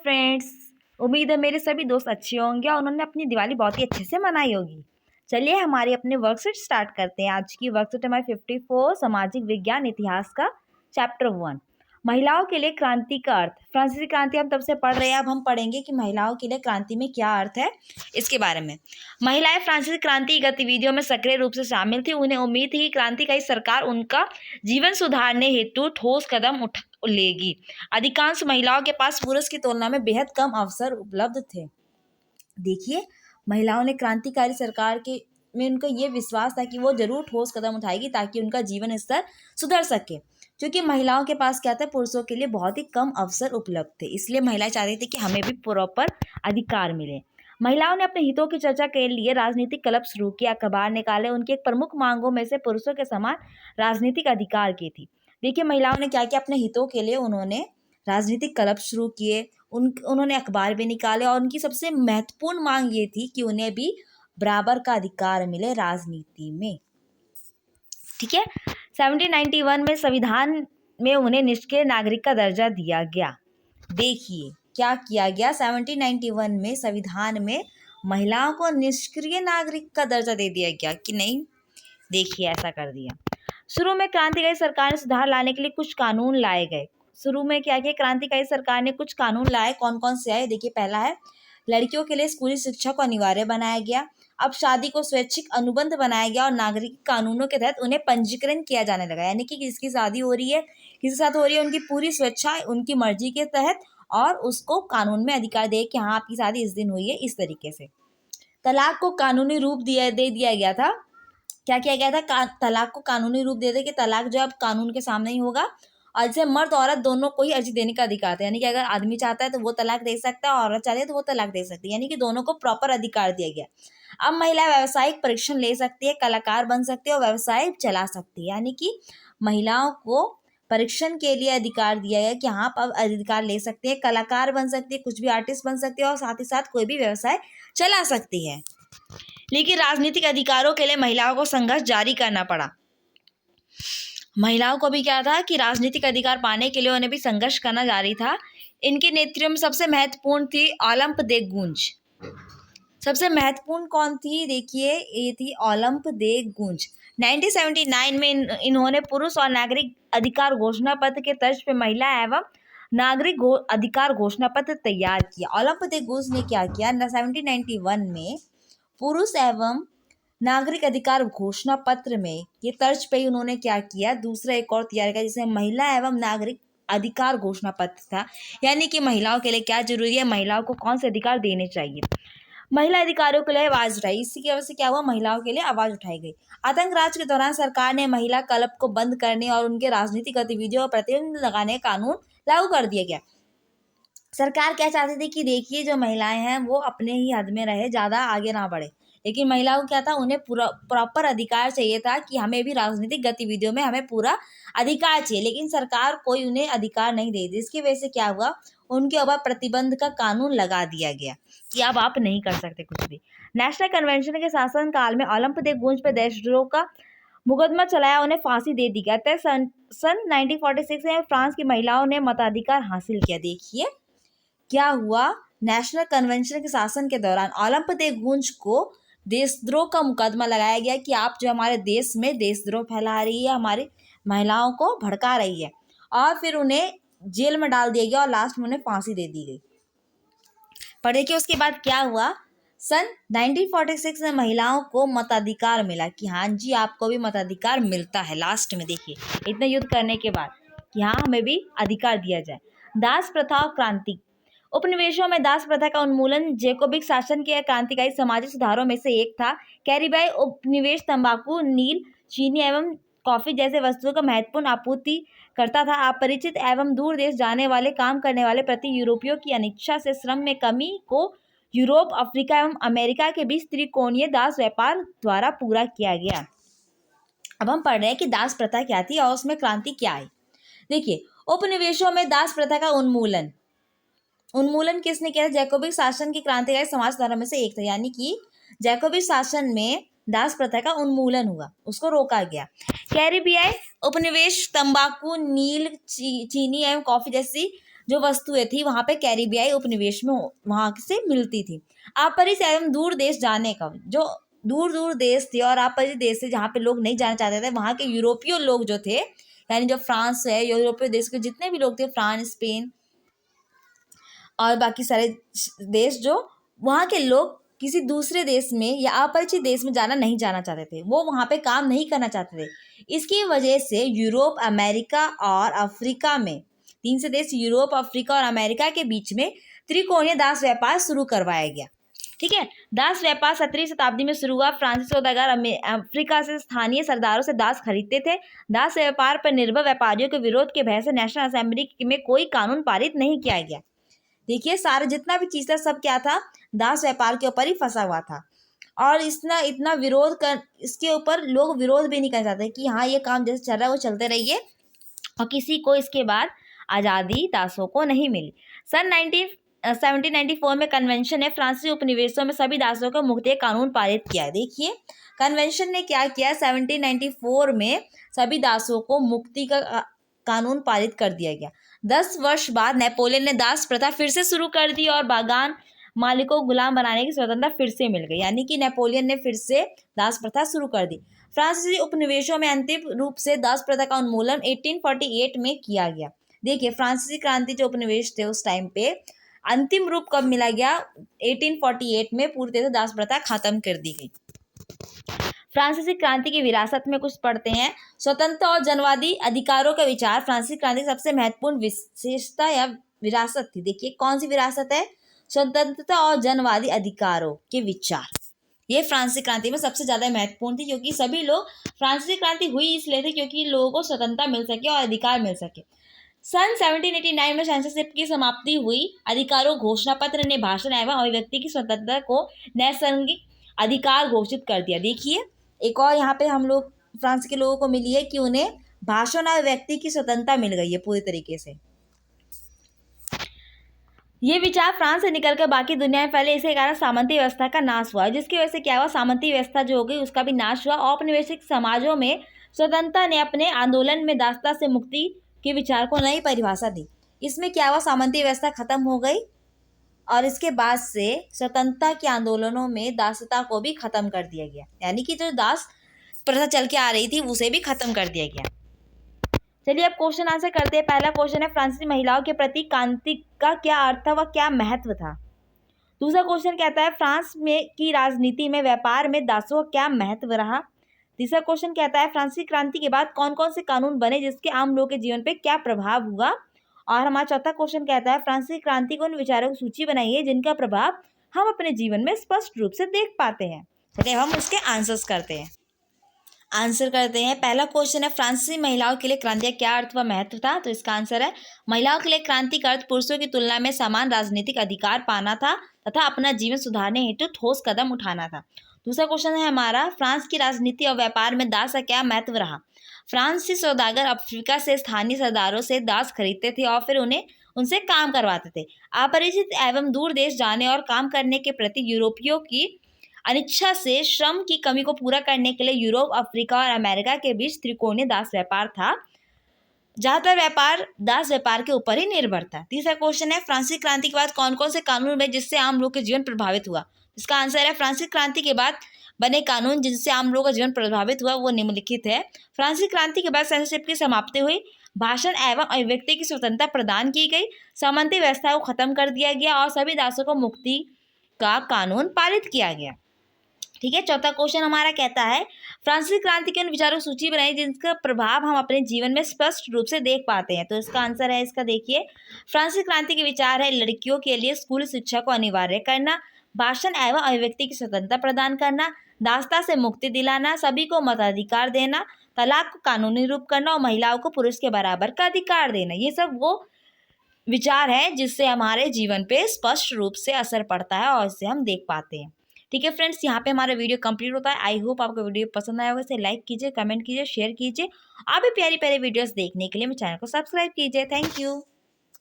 Friends. उम्मीद है मेरे सभी दोस्त अच्छे होंगे और उन्होंने अपनी दिवाली बहुत ही अच्छे से मनाई होगी। चलिए हमारी अपने वर्कशीट स्टार्ट करते हैं। आज की वर्कशीट हमारी 54 सामाजिक विज्ञान इतिहास का चैप्टर 1 महिलाओं के लिए क्रांति का अर्थ। फ्रांसीसी क्रांति हम तब से पढ़ रहे हैं, अब हम पढ़ेंगे कि महिलाओं के लिए क्रांति में क्या अर्थ है इसके बारे में। महिलाएं फ्रांसीसी क्रांति की गतिविधियों में सक्रिय रूप से शामिल थी। उन्हें उम्मीद थी कि क्रांतिकारी सरकार उनका जीवन सुधारने हेतु ठोस कदम लेगी। अधिकांश महिलाओं के पास पुरुष की तुलना में बेहद कम अवसर उपलब्ध थे। देखिए, महिलाओं ने क्रांतिकारी सरकार के में उनका ये विश्वास था कि वो जरूर ठोस कदम उठाएगी ताकि उनका जीवन स्तर सुधर सके। क्योंकि महिलाओं के पास क्या था, पुरुषों के लिए बहुत ही कम अवसर उपलब्ध थे, इसलिए महिलाएं चाहती थी कि हमें भी प्रॉपर अधिकार मिले। महिलाओं ने अपने हितों की चर्चा के लिए राजनीतिक क्लब शुरू किया, अखबार निकाले। उनकी एक प्रमुख मांगों में से पुरुषों के समान राजनीतिक अधिकार की थी। देखिए, महिलाओं ने क्या किया, अपने हितों के लिए उन्होंने राजनीतिक क्लब शुरू किए, उन्होंने अखबार भी निकाले और उनकी सबसे महत्वपूर्ण मांग ये थी कि उन्हें भी बराबर का अधिकार मिले राजनीति में। ठीक है, 1791 में संविधान में उन्हें निष्क्रिय नागरिक का दर्जा दिया गया। देखिए क्या किया गया, 1791 में संविधान में महिलाओं को निष्क्रिय नागरिक का दर्जा दे दिया गया कि नहीं। देखिए ऐसा कर दिया। शुरू में क्रांतिकारी सरकार ने सुधार लाने के लिए कुछ कानून लाए गए। शुरू में क्या किया, क्रांतिकारी सरकार ने कुछ कानून लाए। कौन कौन से आए, देखिए पहला है, लड़कियों के लिए स्कूली शिक्षा को अनिवार्य बनाया गया। अब शादी को स्वैच्छिक अनुबंध बनाया गया और नागरिक कानूनों के तहत उन्हें पंजीकरण किया जाने लगा। यानी कि किसकी शादी हो रही है, किसके साथ हो रही है, उनकी पूरी स्वेच्छा, उनकी मर्जी के तहत, और उसको कानून में अधिकार दे कि हाँ आपकी शादी इस दिन हुई है, इस तरीके से। तलाक को कानूनी रूप दे दिया गया था। क्या किया गया था, तलाक को कानूनी रूप दे दे कि तलाक जो अब कानून के सामने ही होगा और जैसे मर्द औरत दोनों को ही अर्जी देने का अधिकार था। यानी कि अगर आदमी चाहता है तो वो तलाक दे सकता है, औरत चाहती है तो वो तलाक दे सकती है। यानी कि दोनों को प्रॉपर अधिकार दिया गया। अब महिला व्यावसायिक परीक्षण ले सकती है, कलाकार बन सकती है और व्यवसाय चला सकती है। यानी कि महिलाओं को परीक्षण के लिए अधिकार दिया गया कि हाँ आप अब अधिकार ले सकती है, कलाकार बन सकती है, कुछ भी आर्टिस्ट बन सकती है और साथ ही साथ कोई भी व्यवसाय चला सकती है। लेकिन राजनीतिक अधिकारों के लिए महिलाओं को संघर्ष जारी करना पड़ा। महिलाओं को भी क्या था कि राजनीतिक अधिकार पाने के लिए उन्हें भी संघर्ष करना जारी था। इनके नेतृत्व में सबसे महत्वपूर्ण थी ओलंप दे गूंज। सबसे महत्वपूर्ण कौन थी, देखिए ये थी ओलंप दे गूंज। 1979 में इन्होंने पुरुष और नागरिक अधिकार घोषणा पत्र के तर्ज पे महिला एवं नागरिक अधिकार घोषणा पत्र तैयार किया। ओलंप दे गूंज ने क्या किया, 1791 में पुरुष एवं नागरिक अधिकार घोषणा पत्र में ये तर्ज पे उन्होंने क्या किया, दूसरा एक और तैयार किया जिसे महिला एवं नागरिक अधिकार घोषणा पत्र था। यानी कि महिलाओं के लिए क्या जरूरी है, महिलाओं को कौन से अधिकार देने चाहिए। महिला अधिकारों के लिए आवाज उठाई। इसी की वजह से क्या हुआ, महिलाओं के लिए आवाज उठाई गई। आतंक राज के दौरान सरकार ने महिला क्लब को बंद करने और उनके राजनीतिक गतिविधियों पर प्रतिबंध लगाने का कानून लागू कर दिया गया। सरकार क्या चाहती थी कि देखिए जो महिलाएं हैं वो अपने ही हद में रहे, ज्यादा आगे ना बढ़े। लेकिन महिलाओं को क्या था, उन्हें पूरा प्रॉपर अधिकार चाहिए था कि हमें भी राजनीतिक गतिविधियों में हमें पूरा अधिकार चाहिए। लेकिन सरकार कोई उन्हें अधिकार नहीं दे दी। इसकी वजह से क्या हुआ, उनके ऊपर प्रतिबंध का कानून लगा दिया गया कि अब आप नहीं कर सकते कुछ भी। नेशनल कन्वेंशन के शासन काल में ओलंप दे गूंज पर देशद्रोह का मुकदमा चलाया, उन्हें फांसी दे दी गई। सन 1946 में फ्रांस की महिलाओं ने मताधिकार हासिल किया। देखिए क्या हुआ, नेशनल कन्वेंशन के शासन के दौरान ओलंप दे गूंज को देशद्रोह का मुकदमा लगाया गया कि आप जो हमारे देश में देशद्रोह फैला रही है, हमारी महिलाओं को भड़का रही है, और फिर उन्हें जेल में डाल दिया गया और लास्ट में उन्हें फांसी दे दी गई। पर देखिए उसके बाद क्या हुआ, सन 1946 में महिलाओं को मताधिकार मिला कि हाँ जी आपको भी मताधिकार मिलता है। लास्ट में देखिए इतने युद्ध करने के बाद कि हाँ हमें भी अधिकार दिया जाए। दास प्रथा और क्रांति। उपनिवेशों में दास प्रथा का उन्मूलन जैकोबिक शासन के क्रांतिकारी सामाजिक सुधारों में से एक था। कैरिबियाई उपनिवेश तंबाकू, नील, चीनी एवं कॉफी जैसे वस्तुओं का महत्वपूर्ण आपूर्ति करता था। अपरिचित एवं दूर देश जाने वाले काम करने वाले प्रति यूरोपियों की अनिच्छा से श्रम में कमी को यूरोप, अफ्रीका एवं अमेरिका के बीच त्रिकोणीय दास व्यापार द्वारा पूरा किया गया। अब हम पढ़ रहे हैं कि दास प्रथा क्या थी और उसमें क्रांति क्या आई। देखिए उपनिवेशों में दास प्रथा का उन्मूलन किसने किया, जैकोबिक शासन की क्रांतिकारी समाज सुधारों में से एक था। यानी कि जैकोबिक शासन में दास प्रथा का उन्मूलन हुआ, उसको रोका गया। कैरिबियाई उपनिवेश तंबाकू, नील, चीनी एवं कॉफी जैसी जो वस्तुएं थी वहाँ पे कैरिबियाई उपनिवेश में वहाँ से मिलती थी। अपरिचित एवं दूर देश जाने का, जो दूर दूर देश थे और अपरिचित देश थे जहाँ पे लोग नहीं जाना चाहते थे, वहाँ के यूरोपीय लोग जो थे, यानी जो फ्रांस है, यूरोपीय देश के जितने भी लोग थे, फ्रांस, स्पेन और बाकी सारे देश, जो वहाँ के लोग किसी दूसरे देश में या अपरिचित देश में नहीं जाना चाहते थे, वो वहाँ पे काम नहीं करना चाहते थे। इसकी वजह से यूरोप, अमेरिका और अफ्रीका में, 3 से देश यूरोप, अफ्रीका और अमेरिका के बीच में त्रिकोणीय दास व्यापार शुरू करवाया गया। ठीक है, दास व्यापार 17वीं शताब्दी में शुरू हुआ। फ्रांसीसी सौदागर अफ्रीका से स्थानीय सरदारों से दास खरीदते थे। दास व्यापार पर निर्भर व्यापारियों के विरोध के भय से नेशनल असेंबली में कोई कानून पारित नहीं किया गया। देखिए, सारा जितना भी चीज था सब क्या था, दास व्यापार के ऊपर ही फंसा हुआ था। और इतना विरोध कर, इसके ऊपर लोग विरोध भी नहीं कर चाहते कि हाँ ये काम जैसे चल रहा है वो चलते रहिए, और किसी को इसके बाद आज़ादी दासों को नहीं मिली। सन 1794 में कन्वेंशन ने फ्रांसीसी उपनिवेशों में सभी दासों को मुक्ति का कानून पारित किया है। देखिए, कन्वेंशन ने क्या किया, 1794 में सभी दासों को मुक्ति का कानून पारित कर दिया गया। 10 वर्ष बाद नेपोलियन ने दास प्रथा फिर से शुरू कर दी और बागान मालिकों को गुलाम बनाने की स्वतंत्रता फिर से मिल गई। यानी कि नेपोलियन ने फिर से दास प्रथा शुरू कर दी। फ्रांसीसी उपनिवेशों में अंतिम रूप से दास प्रथा का उन्मूलन 1848 में किया गया। देखिए, फ्रांसीसी क्रांति जो उपनिवेश थे उस टाइम पे अंतिम रूप कब मिला गया, 1848 में पूरी तरह से दास प्रथा खत्म कर दी गई। फ्रांसीसी क्रांति की विरासत में कुछ पढ़ते हैं। स्वतंत्र और जनवादी अधिकारों का विचार फ्रांसीसी क्रांति की सबसे महत्वपूर्ण विशेषता या विरासत थी। देखिए, कौन सी विरासत है, स्वतंत्रता और जनवादी अधिकारों के विचार। ये फ्रांसीसी क्रांति में सबसे ज्यादा महत्वपूर्ण थी, क्योंकि सभी लोग, फ्रांसीसी क्रांति हुई इसलिए थी क्योंकि लोगों को स्वतंत्रता मिल सके और अधिकार मिल सके। सन 1789 में सेंसरशिप की समाप्ति हुई। अधिकारों घोषणा पत्र ने भाषण एवं अभिव्यक्ति की स्वतंत्रता को नैसर्गिक अधिकार घोषित कर दिया। देखिए, एक और यहाँ पे हम लोग फ्रांस के लोगों को मिली है कि उन्हें भाषण और व्यक्ति की स्वतंत्रता मिल गई है पूरी तरीके से। ये विचार फ्रांस से निकलकर बाकी दुनिया में फैले, इसके कारण सामंती व्यवस्था का नाश हुआ, जिसकी वजह से क्या हुआ, सामंती व्यवस्था जो हो गई उसका भी नाश हुआ। औपनिवेशिक समाजों में स्वतंत्रता ने अपने आंदोलन में दासता से मुक्ति के विचार को नई परिभाषा दी। इसमें क्या हुआ, सामंती व्यवस्था खत्म हो गई और इसके बाद से स्वतंत्रता के आंदोलनों में दासता को भी खत्म कर दिया गया। यानी कि जो दास प्रथा चल के आ रही थी उसे भी खत्म कर दिया गया। चलिए अब क्वेश्चन आंसर करते हैं। पहला क्वेश्चन है, फ्रांसीसी महिलाओं के प्रति क्रांति का क्या अर्थ था व क्या महत्व था। दूसरा क्वेश्चन कहता है, फ्रांस में की राजनीति में व्यापार में दासों का क्या महत्व रहा। तीसरा क्वेश्चन कहता है, फ्रांसीसी क्रांति के बाद कौन कौन से कानून बने जिसके आम लोगों के जीवन पे क्या प्रभाव हुआ। और हमारा चौथा क्वेश्चन कहता है, फ्रांसीसी क्रांति को उन विचारों की सूची बनाइए जिनका प्रभाव हम अपने जीवन में स्पष्ट रूप से देख पाते हैं। चलिए हम उसके आंसर करते हैं। पहला क्वेश्चन है, फ्रांसीसी महिलाओं के लिए क्रांति का क्या अर्थ व महत्व था। तो इसका आंसर है, महिलाओं के लिए क्रांति का अर्थ पुरुषों की तुलना में समान राजनीतिक अधिकार पाना था तथा अपना जीवन सुधारने हेतु ठोस कदम उठाना था। दूसरा क्वेश्चन है हमारा, फ्रांस की राजनीति और व्यापार में दास का क्या महत्व रहा। फ्रांसीसी सौदागर अफ्रीका से स्थानीय सरदारों से दास खरीदते थे और फिर उनसे काम करवाते थे। अपरिचित एवं दूर देश जाने और काम करने के प्रति यूरोपियों की अनिच्छा से श्रम की कमी को पूरा करने के लिए यूरोप, अफ्रीका और अमेरिका के बीच त्रिकोणीय दास व्यापार था। ज्यादातर व्यापार दास व्यापार के ऊपर ही निर्भर था। तीसरा क्वेश्चन है, फ्रांसीसी क्रांति के बाद कौन कौन से कानून बने जिससे आम लोग के जीवन प्रभावित हुआ। इसका आंसर है, फ्रांसीसी क्रांति के बाद बने कानून जिनसे आम लोगों का जीवन प्रभावित हुआ वो निम्नलिखित है। फ्रांसीसी क्रांति के बाद सेंसरशिप की समाप्ति हुई, भाषण एवं अभिव्यक्ति की स्वतंत्रता प्रदान की गई, सामंती व्यवस्था को खत्म कर दिया गया और सभी दासों को मुक्ति का कानून पारित किया गया। ठीक है, चौथा क्वेश्चन हमारा कहता है, फ्रांसीसी क्रांति के उन विचारों की सूची बनाई जिनका प्रभाव हम अपने जीवन में स्पष्ट रूप से देख पाते हैं। तो इसका आंसर है, इसका देखिए, फ्रांसीसी क्रांति के विचार है, लड़कियों के लिए स्कूल शिक्षा को अनिवार्य करना, भाषण एवं अभिव्यक्ति की स्वतंत्रता प्रदान करना, दासता से मुक्ति दिलाना, सभी को मताधिकार देना, तलाक को कानूनी रूप करना और महिलाओं को पुरुष के बराबर का अधिकार देना। ये सब वो विचार है जिससे हमारे जीवन पे स्पष्ट रूप से असर पड़ता है और इसे हम देख पाते हैं। ठीक है फ्रेंड्स, यहाँ पे हमारा वीडियो कंप्लीट होता है। आई होप आपको वीडियो पसंद आया होगा। इसे लाइक कीजिए, कमेंट कीजिए, शेयर कीजिए। आप भी प्यारी प्यारी वीडियोस देखने के लिए मेरे चैनल को सब्सक्राइब कीजिए। Thank you.